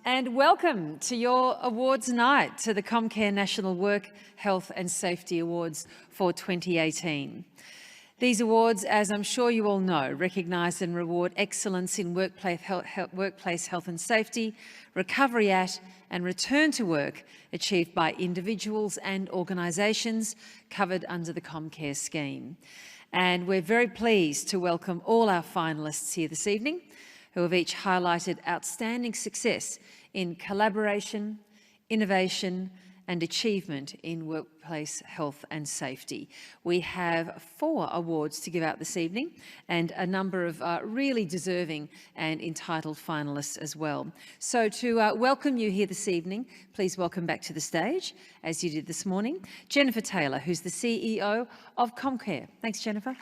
And welcome to your awards night, to the Comcare National Work, Health and Safety Awards for 2018. These awards, as I'm sure you all know, recognise and reward excellence in workplace health and safety, recovery at and return to work achieved by individuals and organisations covered under the Comcare scheme. And we're very pleased to welcome all our finalists here this evening, who have each highlighted outstanding success in collaboration, innovation and achievement in workplace health and safety. We have 4 awards to give out this evening and a number of really deserving and entitled finalists as well. So to welcome you here this evening, please welcome back to the stage, as you did this morning, Jennifer Taylor, who's the CEO of Comcare. Thanks, Jennifer.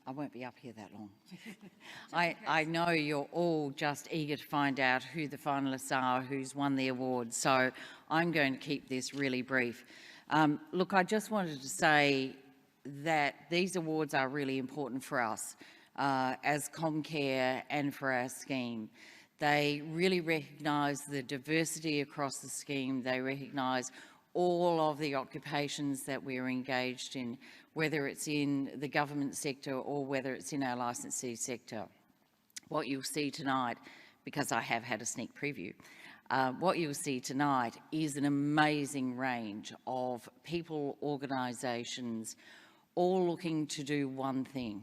I won't be up here that long. I know you're all just eager to find out who the finalists are, who's won the award, so I'm going to keep this really brief. Look, I just wanted to say that these awards are really important for us as Comcare and for our scheme. They really recognise the diversity across the scheme. They recognise all of the occupations that we're engaged in, whether it's in the government sector or whether it's in our licensee sector. What you'll see tonight, because I have had a sneak preview, what you'll see tonight is an amazing range of people, organisations, all looking to do one thing,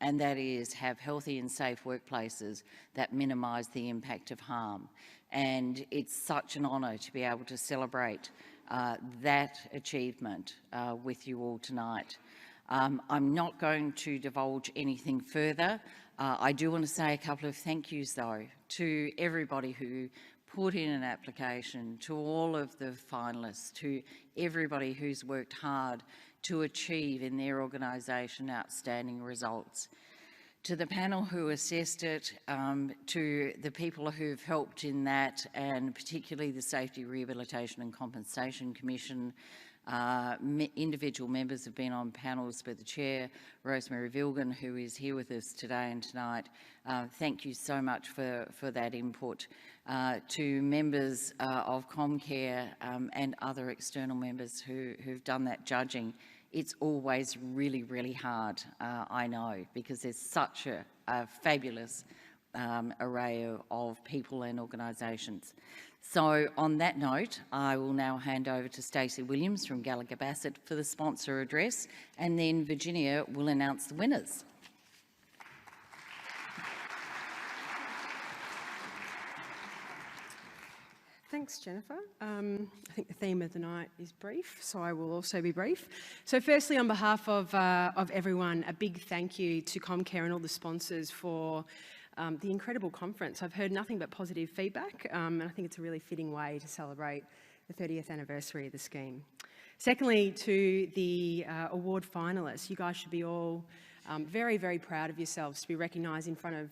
and that is have healthy and safe workplaces that minimise the impact of harm. And it's such an honour to be able to celebrate that achievement with you all tonight. I'm not going to divulge anything further. I do want to say a couple of thank yous though to everybody who put in an application, to all of the finalists, to everybody who's worked hard to achieve in their organisation outstanding results. To the panel who assessed it, to the people who've helped in that, and particularly the Safety, Rehabilitation and Compensation Commission. Individual members have been on panels, but the Chair, Rosemary Vilgan, who is here with us today and tonight, thank you so much for that input. To members of Comcare and other external members who've done that judging. It's always really, really hard, I know, because there's such a fabulous array of people and organisations. So on that note, I will now hand over to Stacey Williams from Gallagher Bassett for the sponsor address, and then Virginia will announce the winners. Thanks, Jennifer. I think the theme of the night is brief, so I will also be brief. So firstly, on behalf of everyone, a big thank you to Comcare and all the sponsors for the incredible conference. I've heard nothing but positive feedback, and I think it's a really fitting way to celebrate the 30th anniversary of the scheme. Secondly, to the award finalists, you guys should be all very, very proud of yourselves. To be recognised in front of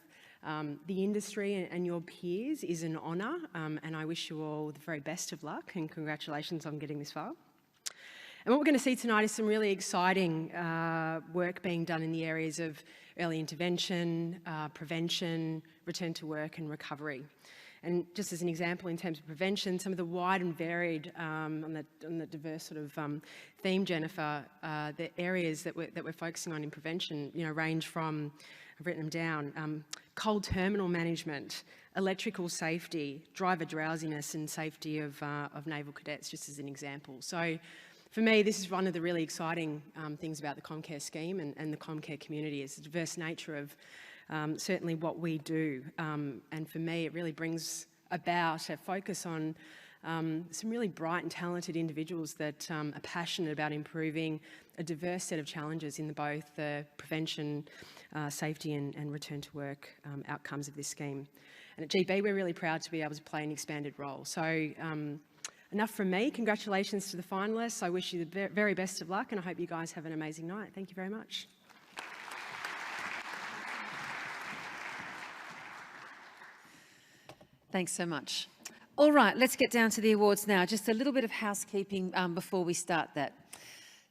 the industry and your peers is an honour, and I wish you all the very best of luck and congratulations on getting this far. And what we're going to see tonight is some really exciting work being done in the areas of early intervention, prevention, return to work and recovery. And just as an example, in terms of prevention, some of the wide and varied, on the diverse sort of theme, Jennifer, the areas that we're focusing on in prevention, range from, I've written them down, cold terminal management, electrical safety, driver drowsiness and safety of naval cadets, just as an example. So for me, this is one of the really exciting things about the Comcare scheme and the Comcare community is the diverse nature of certainly what we do. And for me, it really brings about a focus on some really bright and talented individuals that are passionate about improving a diverse set of challenges in both the prevention, safety and return to work outcomes of this scheme. And at GB, we're really proud to be able to play an expanded role. So enough from me. Congratulations to the finalists. I wish you the very best of luck and I hope you guys have an amazing night. Thank you very much. Thanks so much. All right, let's get down to the awards now. Just a little bit of housekeeping before we start that.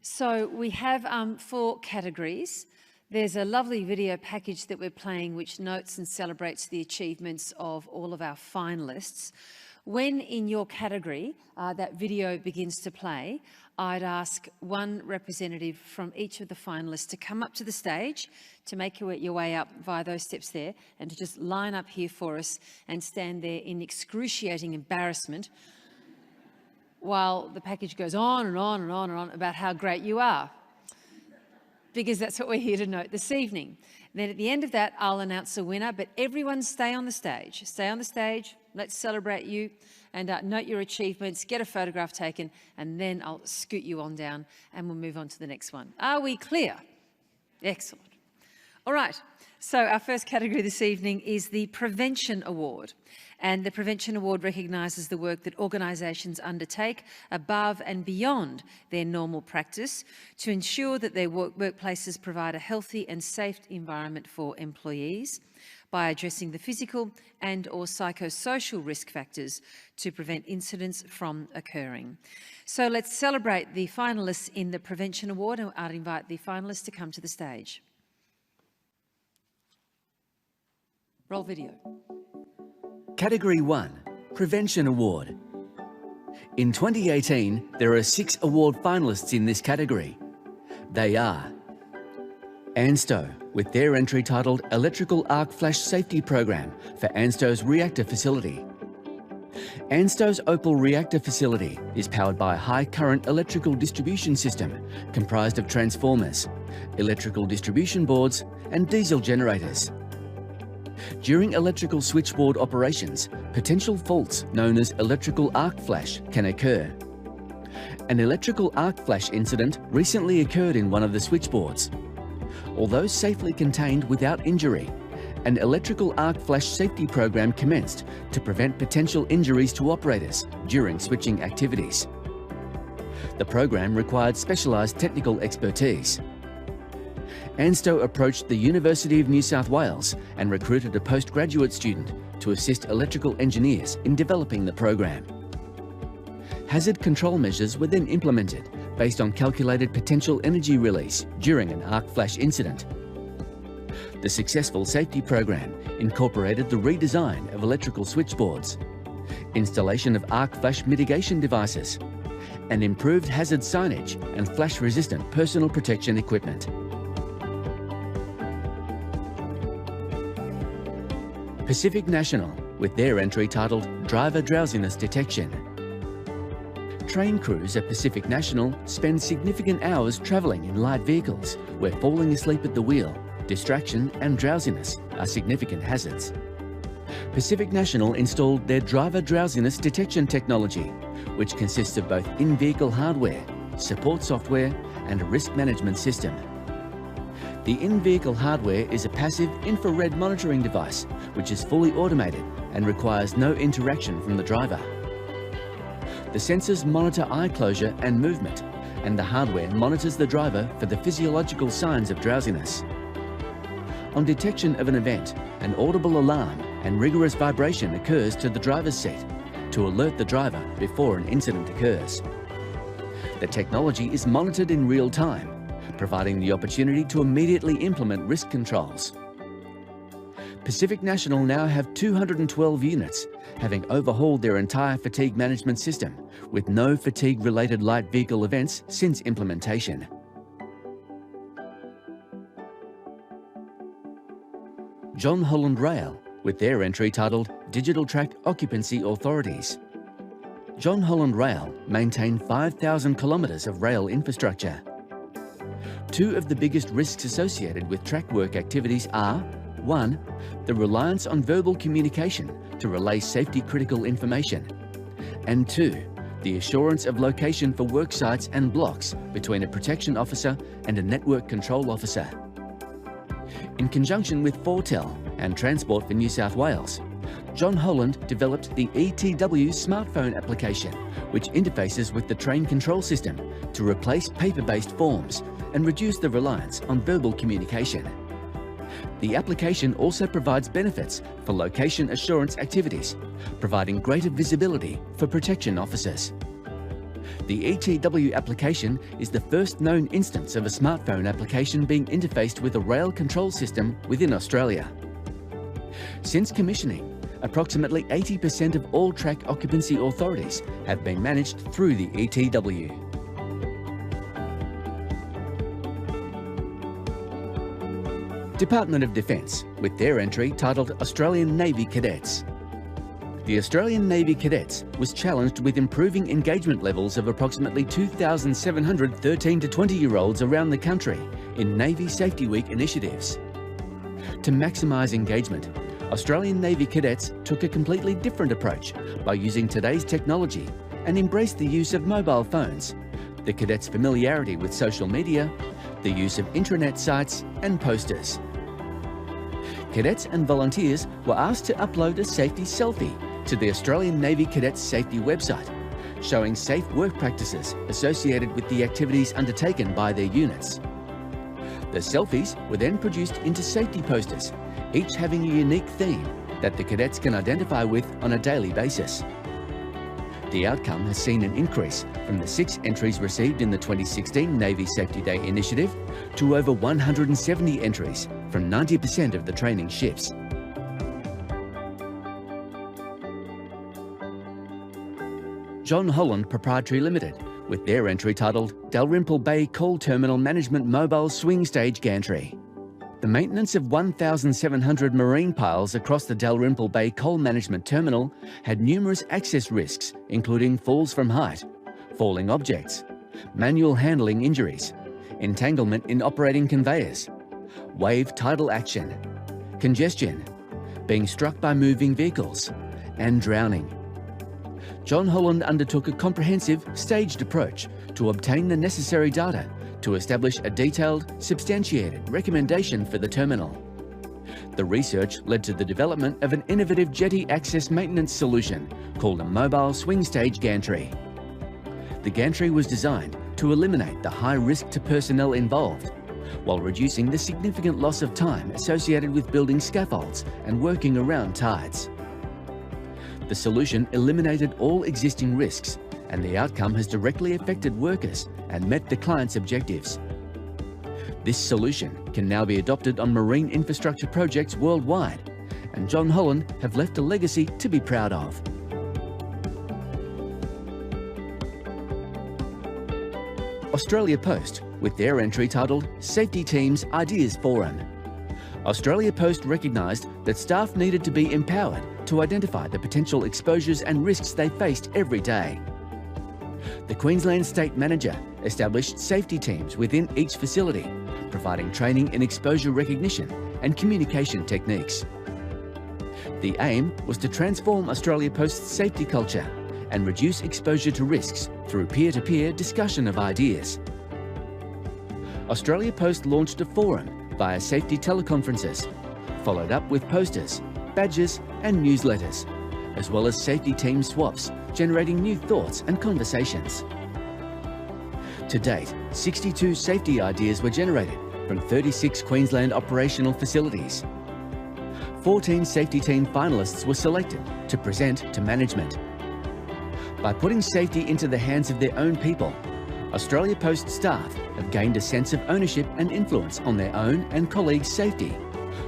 So we have 4 categories. There's a lovely video package that we're playing which notes and celebrates the achievements of all of our finalists. When in your category that video begins to play, I'd ask one representative from each of the finalists to come up to the stage, to make your way up via those steps there, and to just line up here for us and stand there in excruciating embarrassment while the package goes on and on and on and on about how great you are, because that's what we're here to note this evening. Then at the end of that, I'll announce a winner, but everyone stay on the stage. Stay on the stage, let's celebrate you, and note your achievements, get a photograph taken, and then I'll scoot you on down and we'll move on to the next one. Are we clear? Excellent. All right, so our first category this evening is the Prevention Award. And the Prevention Award recognises the work that organisations undertake above and beyond their normal practice to ensure that their workplaces provide a healthy and safe environment for employees by addressing the physical and or psychosocial risk factors to prevent incidents from occurring. So let's celebrate the finalists in the Prevention Award, and I'd invite the finalists to come to the stage. Roll video. Category 1, Prevention Award. In 2018, there are 6 award finalists in this category. They are ANSTO, with their entry titled Electrical Arc Flash Safety Program for ANSTO's reactor facility. ANSTO's Opal reactor facility is powered by a high current electrical distribution system comprised of transformers, electrical distribution boards and diesel generators. During electrical switchboard operations, potential faults known as electrical arc flash can occur. An electrical arc flash incident recently occurred in one of the switchboards. Although safely contained without injury, an electrical arc flash safety program commenced to prevent potential injuries to operators during switching activities. The program required specialised technical expertise. ANSTO approached the University of New South Wales and recruited a postgraduate student to assist electrical engineers in developing the program. Hazard control measures were then implemented based on calculated potential energy release during an arc flash incident. The successful safety program incorporated the redesign of electrical switchboards, installation of arc flash mitigation devices, and improved hazard signage and flash-resistant personal protection equipment. Pacific National, with their entry titled Driver Drowsiness Detection. Train crews at Pacific National spend significant hours travelling in light vehicles where falling asleep at the wheel, distraction and drowsiness are significant hazards. Pacific National installed their Driver Drowsiness Detection technology, which consists of both in-vehicle hardware, support software and a risk management system. The in-vehicle hardware is a passive infrared monitoring device which is fully automated and requires no interaction from the driver. The sensors monitor eye closure and movement, and the hardware monitors the driver for the physiological signs of drowsiness. On detection of an event, an audible alarm and rigorous vibration occurs to the driver's seat to alert the driver before an incident occurs. The technology is monitored in real time, providing the opportunity to immediately implement risk controls. Pacific National now have 212 units, having overhauled their entire fatigue management system, with no fatigue-related light vehicle events since implementation. John Holland Rail, with their entry titled Digital Track Occupancy Authorities. John Holland Rail maintain 5,000 kilometres of rail infrastructure. Two of the biggest risks associated with track work activities are 1. The reliance on verbal communication to relay safety-critical information, and 2. The assurance of location for work sites and blocks between a protection officer and a network control officer. In conjunction with Fortel and Transport for New South Wales, John Holland developed the ETW smartphone application, which interfaces with the train control system to replace paper-based forms and reduce the reliance on verbal communication. The application also provides benefits for location assurance activities, providing greater visibility for protection officers. The ETW application is the first known instance of a smartphone application being interfaced with a rail control system within Australia. Since commissioning, approximately 80% of all track occupancy authorities have been managed through the ETW. Department of Defence, with their entry titled Australian Navy Cadets. The Australian Navy Cadets was challenged with improving engagement levels of approximately 2,700 13 to 20-year-olds around the country in Navy Safety Week initiatives. To maximise engagement, Australian Navy Cadets took a completely different approach by using today's technology and embraced the use of mobile phones, the cadets' familiarity with social media, the use of intranet sites and posters. Cadets and volunteers were asked to upload a safety selfie to the Australian Navy Cadets Safety website, showing safe work practices associated with the activities undertaken by their units. The selfies were then produced into safety posters, each having a unique theme that the cadets can identify with on a daily basis. The outcome has seen an increase from the 6 entries received in the 2016 Navy Safety Day initiative to over 170 entries from 90% of the training ships. John Holland Proprietary Limited, with their entry titled Dalrymple Bay Coal Terminal Management Mobile Swing Stage Gantry. The maintenance of 1,700 marine piles across the Dalrymple Bay Coal Management Terminal had numerous access risks, including falls from height, falling objects, manual handling injuries, entanglement in operating conveyors, wave tidal action, congestion, being struck by moving vehicles, and drowning. John Holland undertook a comprehensive, staged approach to obtain the necessary data to establish a detailed, substantiated recommendation for the terminal. The research led to the development of an innovative jetty access maintenance solution called a mobile swing stage gantry. The gantry was designed to eliminate the high risk to personnel involved, while reducing the significant loss of time associated with building scaffolds and working around tides. The solution eliminated all existing risks, and the outcome has directly affected workers and met the client's objectives. This solution can now be adopted on marine infrastructure projects worldwide, and John Holland have left a legacy to be proud of. Australia Post, with their entry titled Safety Teams Ideas Forum. Australia Post recognised that staff needed to be empowered to identify the potential exposures and risks they faced every day. The Queensland State Manager established safety teams within each facility, providing training in exposure recognition and communication techniques. The aim was to transform Australia Post's safety culture and reduce exposure to risks through peer-to-peer discussion of ideas. Australia Post launched a forum via safety teleconferences, followed up with posters, badges and newsletters, as well as safety team swaps, generating new thoughts and conversations. To date, 62 safety ideas were generated from 36 Queensland operational facilities. 14 safety team finalists were selected to present to management. By putting safety into the hands of their own people, Australia Post staff have gained a sense of ownership and influence on their own and colleagues' safety,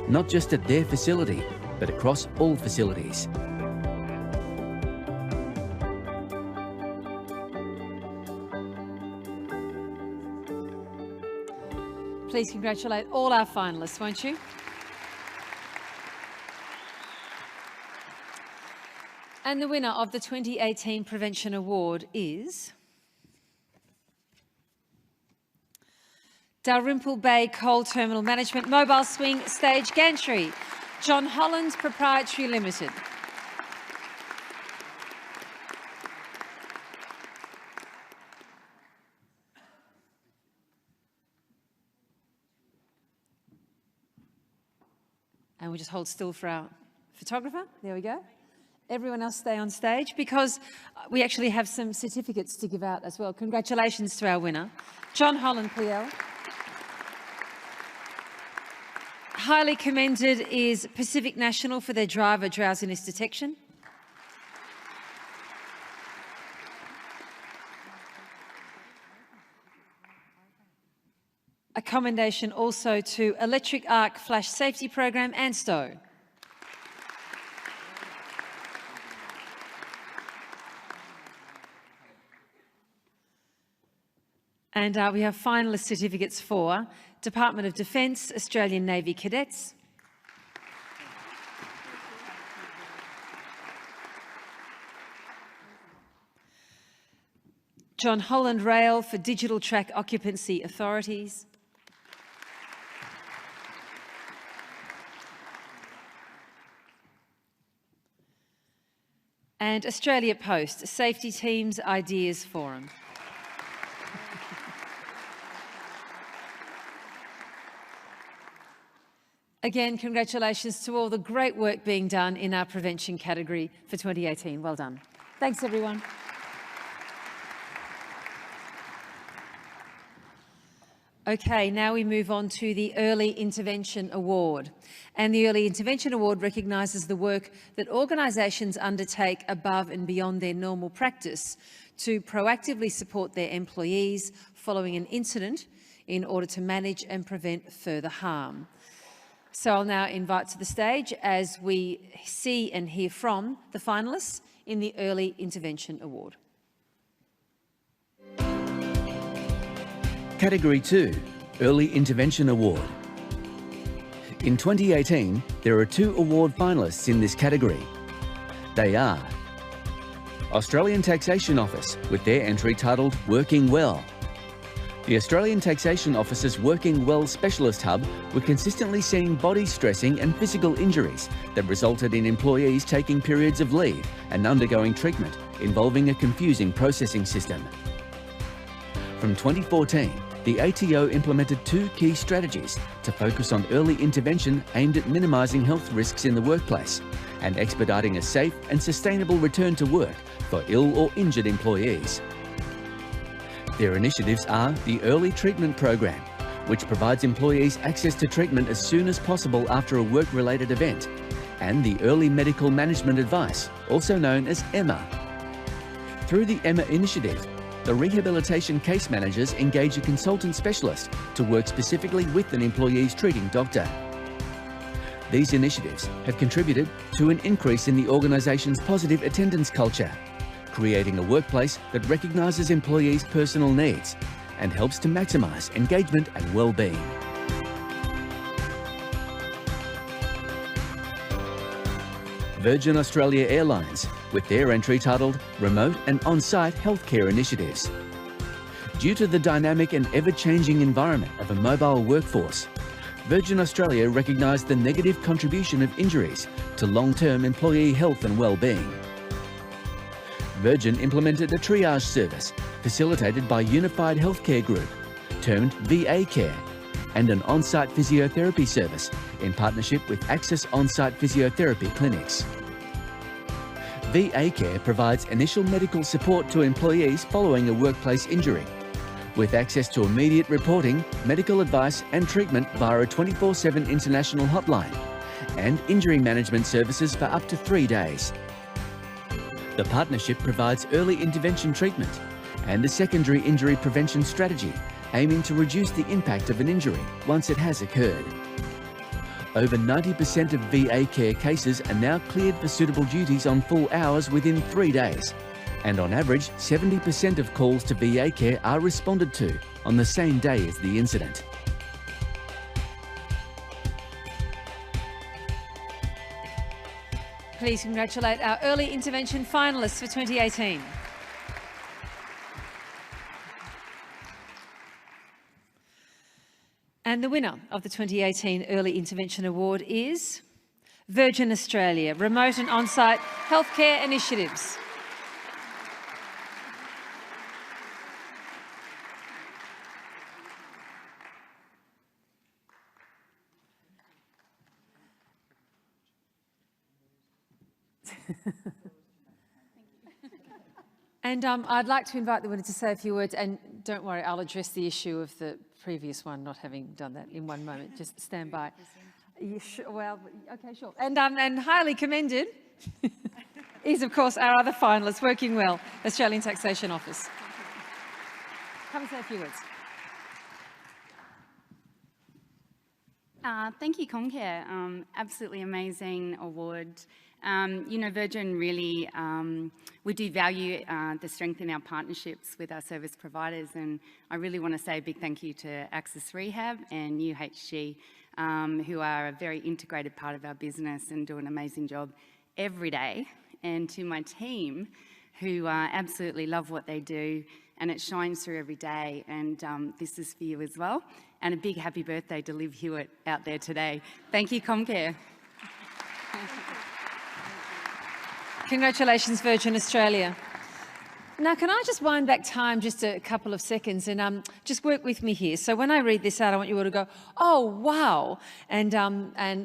not just at their facility, but across all facilities. Please congratulate all our finalists, won't you? And the winner of the 2018 Prevention Award is Dalrymple Bay Coal Terminal Management Mobile Swing Stage Gantry, John Holland Proprietary Limited. And we'll just hold still for our photographer. There we go. Everyone else stay on stage because we actually have some certificates to give out as well. Congratulations to our winner, John Holland PL. Highly commended is Pacific National for their driver drowsiness detection. A commendation also to Electric Arc Flash Safety Program and Stowe. And we have finalist certificates for Department of Defence, Australian Navy Cadets, John Holland Rail for Digital Track Occupancy Authorities, and Australia Post Safety Teams Ideas Forum. Again, congratulations to all the great work being done in our prevention category for 2018. Well done. Thanks, everyone. Okay, now we move on to the Early Intervention Award. And the Early Intervention Award recognises the work that organisations undertake above and beyond their normal practice to proactively support their employees following an incident in order to manage and prevent further harm. So I'll now invite to the stage as we see and hear from the finalists in the Early Intervention Award. Category 2, Early Intervention Award. In 2018, there are 2 award finalists in this category. They are Australian Taxation Office with their entry titled Working Well. The Australian Taxation Office's Working Well Specialist Hub were consistently seeing body stressing and physical injuries that resulted in employees taking periods of leave and undergoing treatment involving a confusing processing system. From 2014, the ATO implemented 2 key strategies to focus on early intervention aimed at minimising health risks in the workplace and expediting a safe and sustainable return to work for ill or injured employees. Their initiatives are the Early Treatment Program, which provides employees access to treatment as soon as possible after a work-related event, and the Early Medical Management Advice, also known as EMMA. Through the EMMA initiative, the rehabilitation case managers engage a consultant specialist to work specifically with an employee's treating doctor. These initiatives have contributed to an increase in the organisation's positive attendance culture, creating a workplace that recognises employees' personal needs and helps to maximise engagement and well-being. Virgin Australia Airlines, with their entry titled Remote and On-Site Healthcare Initiatives. Due to the dynamic and ever-changing environment of a mobile workforce, Virgin Australia recognised the negative contribution of injuries to long-term employee health and well-being. Virgin implemented a triage service facilitated by Unified Healthcare Group, termed VA Care, and an on-site physiotherapy service in partnership with Access On-Site Physiotherapy Clinics. VA Care provides initial medical support to employees following a workplace injury, with access to immediate reporting, medical advice and treatment via a 24/7 international hotline, and injury management services for up to 3 days. The partnership provides early intervention treatment and a secondary injury prevention strategy aiming to reduce the impact of an injury once it has occurred. Over 90% of VA Care cases are now cleared for suitable duties on full hours within 3 days, and on average 70% of calls to VA Care are responded to on the same day as the incident. Please congratulate our Early Intervention finalists for 2018. And the winner of the 2018 Early Intervention Award is Virgin Australia Remote and On-Site Healthcare Initiatives. And I'd like to invite the winner to say a few words, and don't worry, I'll address the issue of the previous one not having done that in one moment. Just stand by. Well, okay, sure. And highly commended is, of course, our other finalist, Working Well, Australian Taxation Office. Come and say a few words. Thank you, Comcare. Absolutely amazing award. You know, Virgin really, we do value the strength in our partnerships with our service providers, and I really want to say a big thank you to Access Rehab and UHG, who are a very integrated part of our business and do an amazing job every day, and to my team, who absolutely love what they do, and it shines through every day, and this is for you as well. And a big happy birthday to Liv Hewitt out there today. Thank you, Comcare. Congratulations, Virgin Australia. Now, can I just wind back time just a couple of seconds and just work with me here? So when I read this out, I want you all to go, oh, wow, and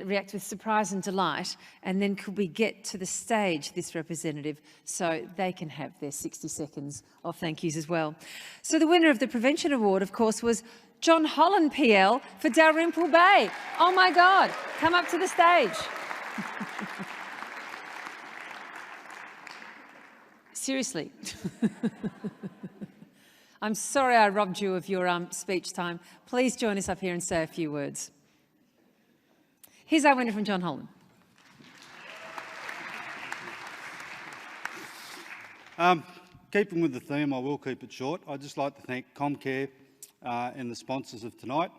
react with surprise and delight. And then could we get to the stage, this representative, so they can have their 60 seconds of thank yous as well. So the winner of the Prevention Award, of course, was John Holland PL for Dalrymple Bay. Oh my God, come up to the stage. Seriously. I'm sorry I robbed you of your speech time. Please join us up here and say a few words. Here's our winner from John Holland. Keeping with the theme, I will keep it short. I'd just like to thank Comcare and the sponsors of tonight.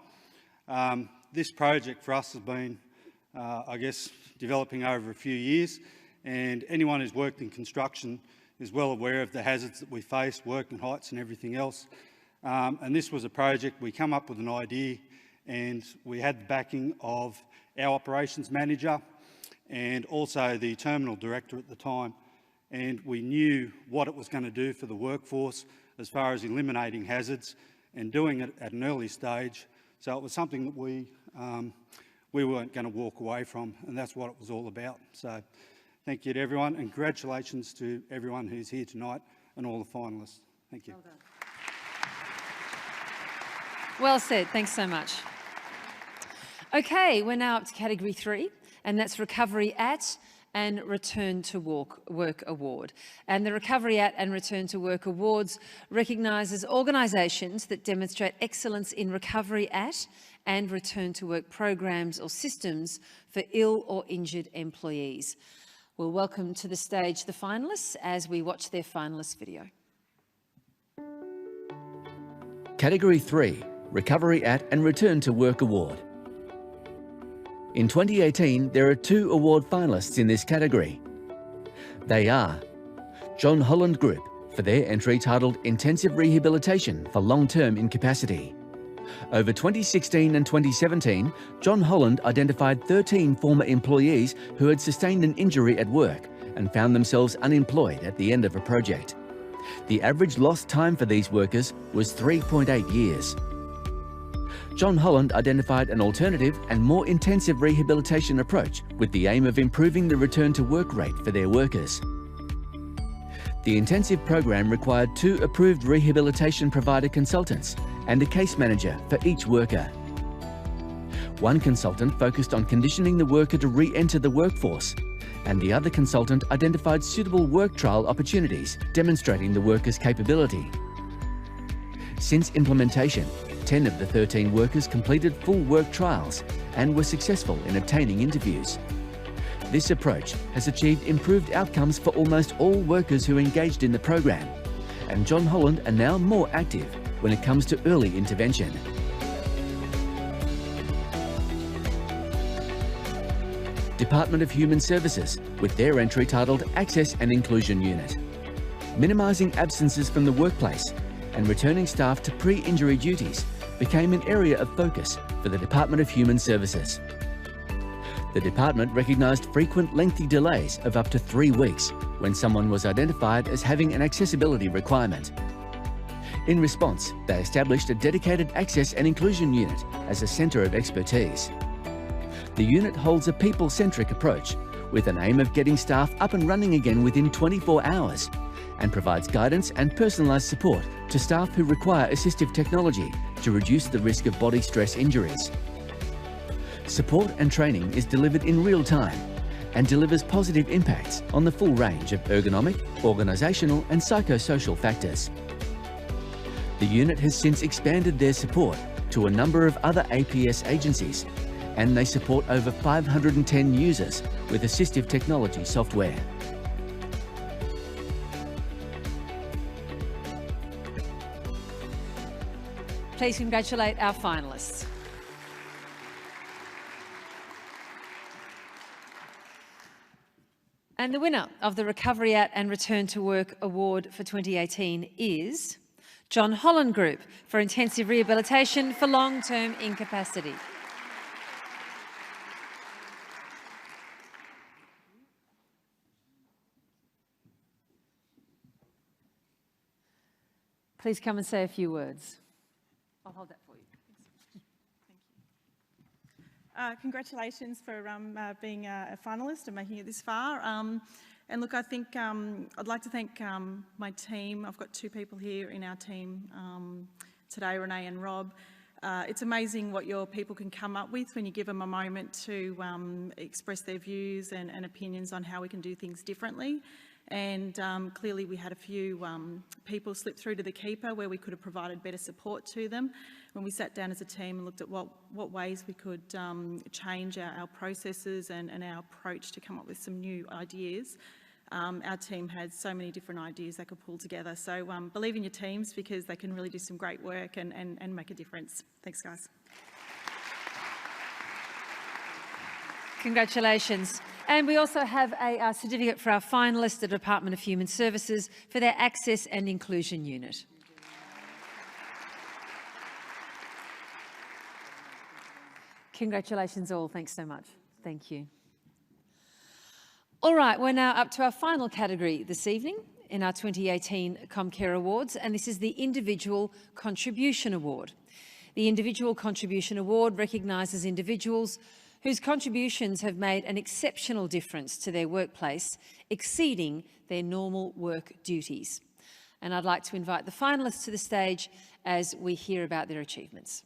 This project for us has been, I guess, developing over a few years, and anyone who's worked in construction is well aware of the hazards that we face, working heights and everything else. And this was a project, we come up with an idea, and we had the backing of our operations manager and also the terminal director at the time. And we knew what it was going to do for the workforce as far as eliminating hazards and doing it at an early stage. So it was something that we weren't going to walk away from, and that's what it was all about. So thank you to everyone, and congratulations to everyone who's here tonight and all the finalists. Thank you. Well done. Well said, thanks so much. Okay, we're now up to category 3, and that's Recovery at and Return to Work Award. And the Recovery at and Return to Work Awards recognises organisations that demonstrate excellence in recovery at and return to work programs or systems for ill or injured employees. We'll welcome to the stage the finalists as we watch their finalist video. Category 3, Recovery at and Return to Work Award. In 2018, there are 2 award finalists in this category. They are John Holland Group for their entry titled Intensive Rehabilitation for Long-Term Incapacity. Over 2016 and 2017, John Holland identified 13 former employees who had sustained an injury at work and found themselves unemployed at the end of a project. The average lost time for these workers was 3.8 years. John Holland identified an alternative and more intensive rehabilitation approach with the aim of improving the return to work rate for their workers. The intensive program required 2 approved rehabilitation provider consultants and a case manager for each worker. One consultant focused on conditioning the worker to re-enter the workforce, and the other consultant identified suitable work trial opportunities demonstrating the worker's capability. Since implementation, 10 of the 13 workers completed full work trials and were successful in obtaining interviews. This approach has achieved improved outcomes for almost all workers who engaged in the program, and John Holland are now more active when it comes to early intervention. Department of Human Services, with their entry titled Access and Inclusion Unit. Minimising absences from the workplace and returning staff to pre-injury duties became an area of focus for the Department of Human Services. The department recognised frequent lengthy delays of up to 3 weeks when someone was identified as having an accessibility requirement. In response, they established a dedicated Access and Inclusion Unit as a centre of expertise. The unit holds a people-centric approach with an aim of getting staff up and running again within 24 hours and provides guidance and personalised support to staff who require assistive technology to reduce the risk of body stress injuries. Support and training is delivered in real time and delivers positive impacts on the full range of ergonomic, organisational and psychosocial factors. The unit has since expanded their support to a number of other APS agencies and they support over 510 users with assistive technology software. Please congratulate our finalists. And the winner of the Recovery At and Return to Work Award for 2018 is John Holland Group for Intensive Rehabilitation for Long-Term Incapacity. Please come and say a few words. I'll hold that for you. Congratulations for being a finalist and making it this far. And look, I think I'd like to thank my team. I've got two people here in our team today, Renee and Rob. It's amazing what your people can come up with when you give them a moment to express their views and opinions on how we can do things differently. And clearly we had a few people slip through to the keeper where we could have provided better support to them. When we sat down as a team and looked at what ways we could change our processes and our approach to come up with some new ideas, our team had so many different ideas they could pull together. So believe in your teams because they can really do some great work and make a difference. Thanks, guys. Congratulations. And we also have a certificate for our finalists, the Department of Human Services, for their Access and Inclusion Unit. Congratulations all. Thanks so much. Thank you. All right, we're now up to our final category this evening in our 2018 Comcare Awards, and this is the Individual Contribution Award. The Individual Contribution Award recognises individuals whose contributions have made an exceptional difference to their workplace, exceeding their normal work duties. And I'd like to invite the finalists to the stage as we hear about their achievements.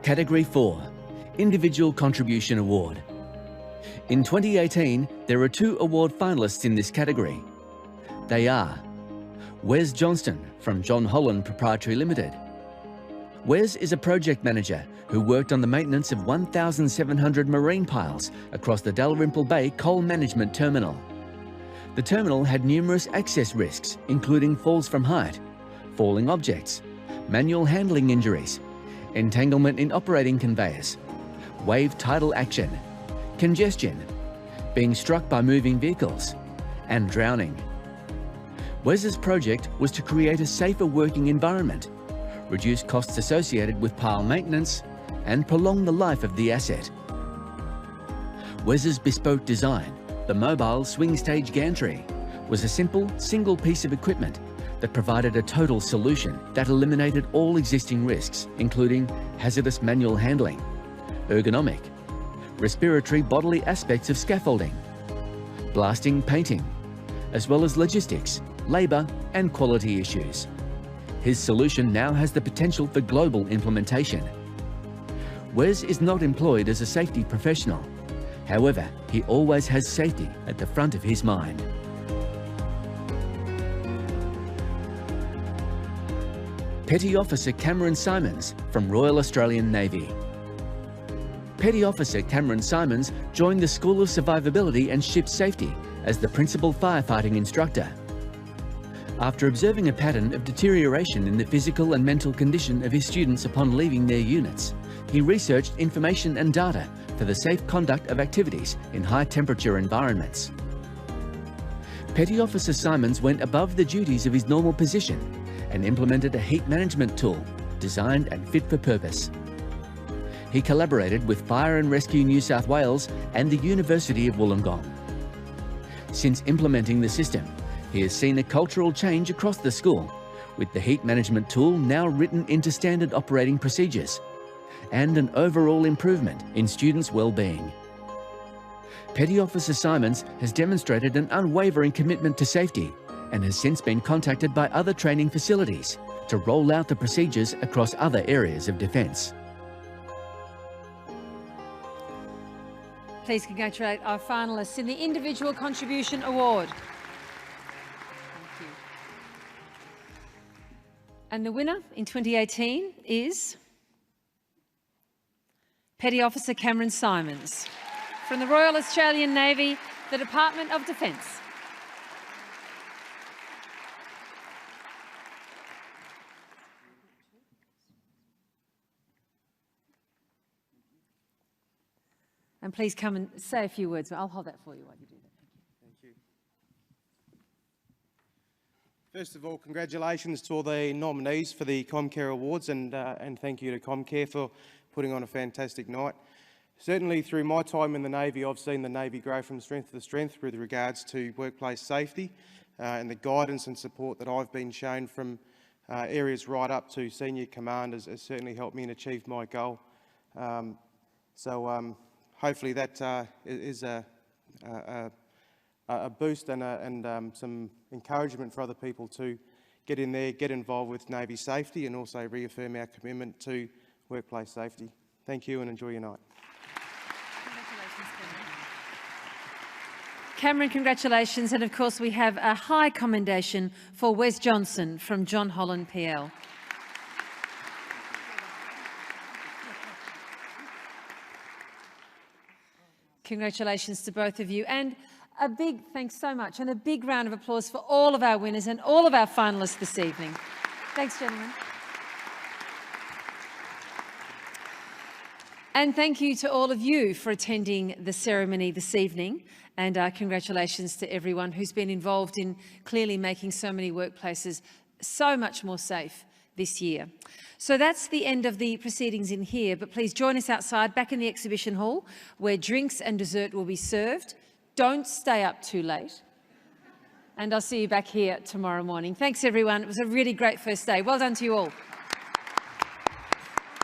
Category 4, Individual Contribution Award. In 2018, there are 2 award finalists in this category. They are Wes Johnston from John Holland Proprietary Limited. Wes is a project manager who worked on the maintenance of 1,700 marine piles across the Dalrymple Bay Coal Management Terminal. The terminal had numerous access risks, including falls from height, falling objects, manual handling injuries, entanglement in operating conveyors, wave tidal action, congestion, being struck by moving vehicles, and drowning. Wes's project was to create a safer working environment, reduce costs associated with pile maintenance, and prolong the life of the asset. Wes's bespoke design, the mobile swing stage gantry, was a simple, single piece of equipment that provided a total solution that eliminated all existing risks, including hazardous manual handling, ergonomic, respiratory bodily aspects of scaffolding, blasting, painting, as well as logistics, labour and quality issues. His solution now has the potential for global implementation. Wes is not employed as a safety professional. However, he always has safety at the front of his mind. Petty Officer Cameron Simons from Royal Australian Navy. Petty Officer Cameron Simons joined the School of Survivability and Ship Safety as the Principal Firefighting Instructor. After observing a pattern of deterioration in the physical and mental condition of his students upon leaving their units, he researched information and data for the safe conduct of activities in high-temperature environments. Petty Officer Simons went above the duties of his normal position and implemented a heat management tool designed and fit for purpose. He collaborated with Fire and Rescue New South Wales and the University of Wollongong. Since implementing the system, he has seen a cultural change across the school, with the heat management tool now written into standard operating procedures, and an overall improvement in students' well-being. Petty Officer Simons has demonstrated an unwavering commitment to safety and has since been contacted by other training facilities to roll out the procedures across other areas of defence. Please congratulate our finalists in the Individual Contribution Award. Thank you. And the winner in 2018 is Petty Officer Cameron Simons. From the Royal Australian Navy, the Department of Defence. And please come and say a few words. I'll hold that for you while you do that. Thank you. First of all, congratulations to all the nominees for the Comcare Awards, and thank you to Comcare for putting on a fantastic night. Certainly through my time in the Navy, I've seen the Navy grow from strength to strength with regards to workplace safety, and the guidance and support that I've been shown from areas right up to senior commanders has certainly helped me and achieve my goal. Hopefully that is a boost and some encouragement for other people to get in there, get involved with Navy safety, and also reaffirm our commitment to workplace safety. Thank you and enjoy your night. Cameron, congratulations. And of course, we have a high commendation for Wes Johnson from John Holland PL. Congratulations to both of you, and a big thanks so much, and a big round of applause for all of our winners and all of our finalists this evening. Thanks, gentlemen. And thank you to all of you for attending the ceremony this evening, and congratulations to everyone who's been involved in clearly making so many workplaces so much more safe this year. So that's the end of the proceedings in here, but please join us outside back in the exhibition hall where drinks and dessert will be served. Don't stay up too late. And I'll see you back here tomorrow morning. Thanks everyone. It was a really great first day. Well done to you all.